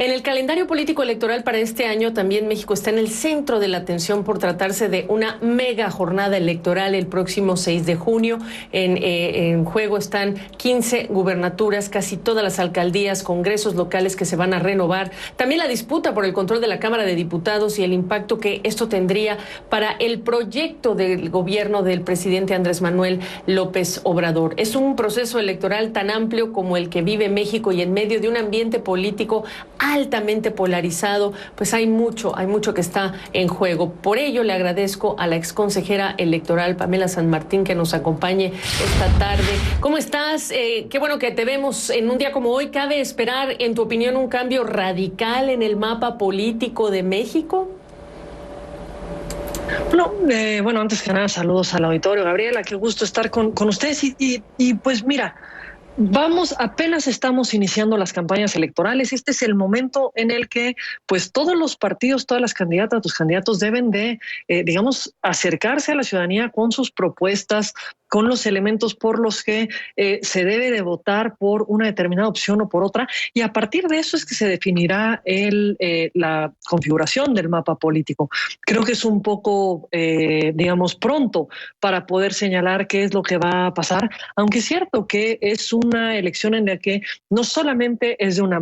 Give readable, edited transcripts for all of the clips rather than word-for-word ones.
En el calendario político electoral para este año también México está en el centro de la atención por tratarse de una mega jornada electoral el próximo 6 de junio. En juego están 15 gubernaturas, casi todas las alcaldías, congresos locales que se van a renovar. También la disputa por el control de la Cámara de Diputados y el impacto que esto tendría para el proyecto del gobierno del presidente Andrés Manuel López Obrador. Es un proceso electoral tan amplio como el que vive México y en medio de un ambiente político altamente polarizado, pues hay mucho que está en juego. Por ello le agradezco a la exconsejera electoral Pamela San Martín que nos acompañe esta tarde. ¿Cómo estás? Qué bueno que te vemos en un día como hoy. ¿Cabe esperar, en tu opinión, un cambio radical en el mapa político de México? Bueno, antes que nada, saludos al auditorio. Gabriela, qué gusto estar con ustedes. Y pues mira, apenas estamos iniciando las campañas electorales. Este es el momento en el que pues todos los partidos, todas las candidatas, los candidatos deben de, acercarse a la ciudadanía con sus propuestas, con los elementos por los que se debe de votar por una determinada opción o por otra, y a partir de eso es que se definirá la configuración del mapa político. Creo que es un poco, pronto para poder señalar qué es lo que va a pasar, aunque es cierto que es una elección en la que no solamente es de una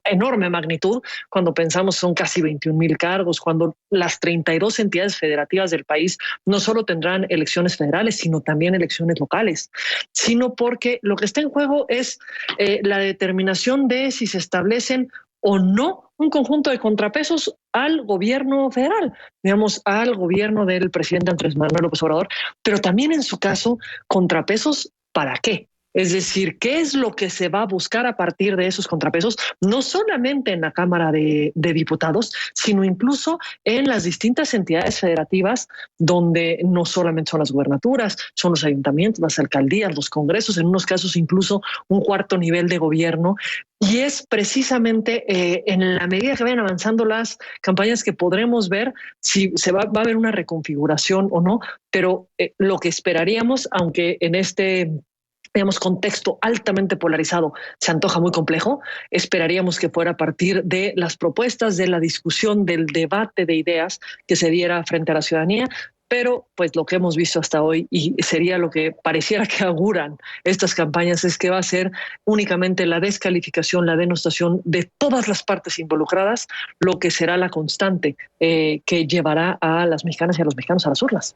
enorme magnitud, cuando pensamos son casi 21,000 cargos, cuando las 32 entidades federativas del país no solo tendrán elecciones federales, sino también elecciones locales, sino porque lo que está en juego es la determinación de si se establecen o no un conjunto de contrapesos al gobierno federal, al gobierno del presidente Andrés Manuel López Obrador, pero también en su caso, contrapesos ¿para qué? Es decir, ¿qué es lo que se va a buscar a partir de esos contrapesos? No solamente en la Cámara de Diputados, sino incluso en las distintas entidades federativas, donde no solamente son las gubernaturas, son los ayuntamientos, las alcaldías, los congresos, en unos casos incluso un cuarto nivel de gobierno. Y es precisamente en la medida que vayan avanzando las campañas que podremos ver si va a haber una reconfiguración o no, pero lo que esperaríamos, aunque en este contexto altamente polarizado se antoja muy complejo, esperaríamos que fuera a partir de las propuestas, de la discusión, del debate de ideas que se diera frente a la ciudadanía, pero pues lo que hemos visto hasta hoy y sería lo que pareciera que auguran estas campañas es que va a ser únicamente la descalificación, la denostación de todas las partes involucradas, lo que será la constante que llevará a las mexicanas y a los mexicanos a las urnas.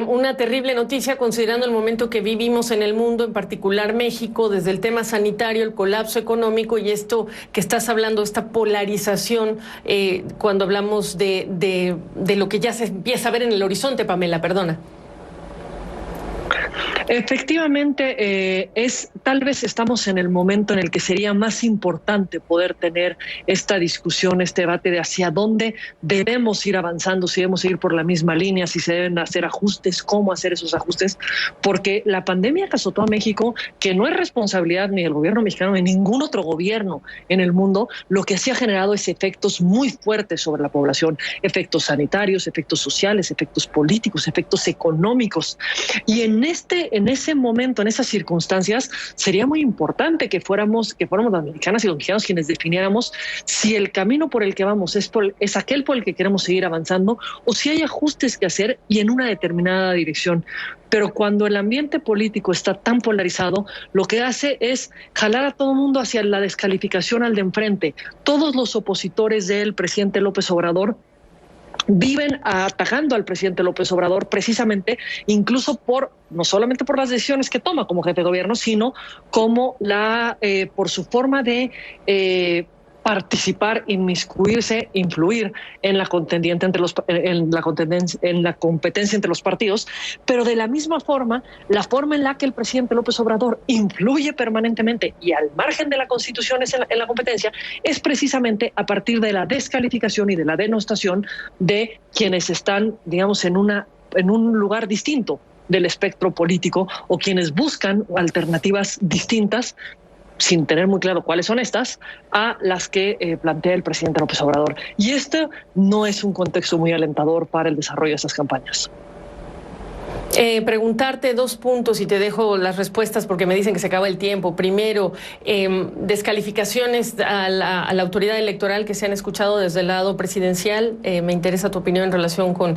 Una terrible noticia considerando el momento que vivimos en el mundo, en particular México, desde el tema sanitario, el colapso económico y esto que estás hablando, esta polarización, cuando hablamos de lo que ya se empieza a ver en el horizonte, Pamela, perdona. Efectivamente, tal vez estamos en el momento en el que sería más importante poder tener esta discusión, este debate de hacia dónde debemos ir avanzando, si debemos ir por la misma línea, si se deben hacer ajustes, cómo hacer esos ajustes, porque la pandemia que azotó a México, que no es responsabilidad ni del gobierno mexicano ni ningún otro gobierno en el mundo, lo que sí ha generado es efectos muy fuertes sobre la población, efectos sanitarios, efectos sociales, efectos políticos, efectos económicos. Y en ese momento, en esas circunstancias, sería muy importante que fuéramos las mexicanas y los mexicanos quienes definiéramos si el camino por el que vamos es aquel por el que queremos seguir avanzando o si hay ajustes que hacer y en una determinada dirección. Pero cuando el ambiente político está tan polarizado, lo que hace es jalar a todo el mundo hacia la descalificación al de enfrente. Todos los opositores del presidente López Obrador viven atacando al presidente López Obrador precisamente, incluso no solamente por las decisiones que toma como jefe de gobierno, sino como por su forma de participar, inmiscuirse, influir en la competencia entre los partidos, pero de la misma forma, la forma en la que el presidente López Obrador influye permanentemente y al margen de la Constitución en la competencia, es precisamente a partir de la descalificación y de la denostación de quienes están, en un lugar distinto del espectro político o quienes buscan alternativas distintas sin tener muy claro cuáles son estas, a las que plantea el presidente López Obrador. Y esto no es un contexto muy alentador para el desarrollo de estas campañas. Preguntarte 2 puntos y te dejo las respuestas porque me dicen que se acaba el tiempo. Primero, descalificaciones a la autoridad electoral que se han escuchado desde el lado presidencial. Me interesa tu opinión en relación con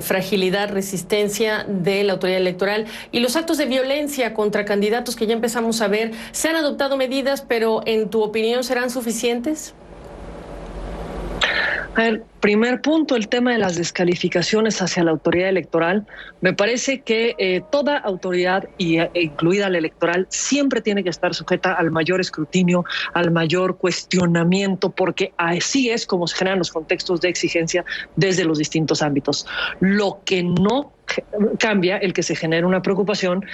fragilidad, resistencia de la autoridad electoral y los actos de violencia contra candidatos que ya empezamos a ver. Se han adoptado medidas, pero en tu opinión, ¿serán suficientes? A ver, primer punto, el tema de las descalificaciones hacia la autoridad electoral. Me parece que toda autoridad, incluida la electoral, siempre tiene que estar sujeta al mayor escrutinio, al mayor cuestionamiento, porque así es como se generan los contextos de exigencia desde los distintos ámbitos. Lo que no cambia el que se genere una preocupación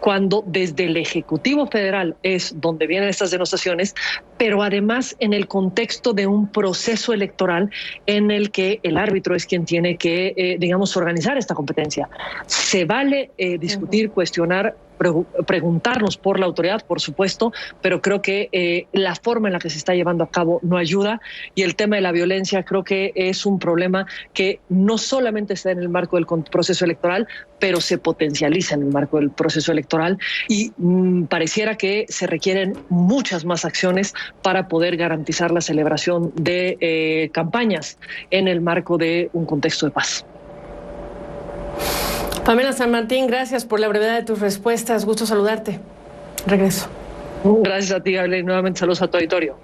cuando desde el Ejecutivo Federal es donde vienen estas denostaciones, pero además en el contexto de un proceso electoral en el que el árbitro es quien tiene que, digamos, organizar esta competencia. Se vale discutir, cuestionar, preguntarnos por la autoridad, por supuesto, pero creo que la forma en la que se está llevando a cabo no ayuda, y el tema de la violencia creo que es un problema que no solamente está en el marco del proceso electoral, pero se potencializa en el marco del proceso electoral y pareciera que se requieren muchas más acciones para poder garantizar la celebración de campañas en el marco de un contexto de paz. Pamela San Martín, gracias por la brevedad de tus respuestas. Gusto saludarte. Regreso. Gracias a ti, Ale. Nuevamente saludos a tu auditorio.